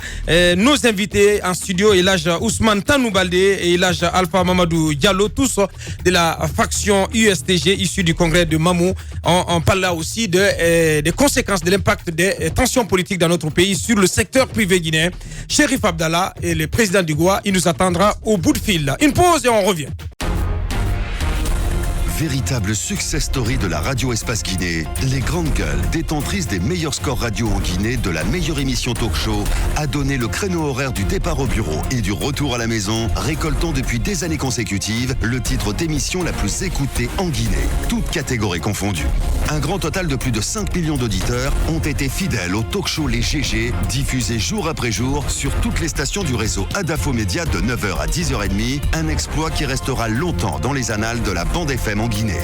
nos invités en studio, Elhaj Ousmane Tanoubalde et Elhaj Alpha Mamadou Diallo, tous de la faction USTG issue du congrès de Mamou. On parle là aussi des conséquences de l'impact des tensions politiques dans notre pays sur le secteur privé guinéen. Chérif Abdallah et le président du GOA, il nous attendra au bout de fil. Une pause et on revient. Véritable success story de la radio Espace Guinée, les grandes gueules, détentrices des meilleurs scores radio en Guinée, de la meilleure émission talk show, a donné le créneau horaire du départ au bureau et du retour à la maison, récoltant depuis des années consécutives le titre d'émission la plus écoutée en Guinée, toutes catégories confondues. Un grand total de plus de 5 millions d'auditeurs ont été fidèles au talk show Les GG, diffusé jour après jour sur toutes les stations du réseau Adafo Média de 9h à 10h30, un exploit qui restera longtemps dans les annales de la bande FM en Guinée.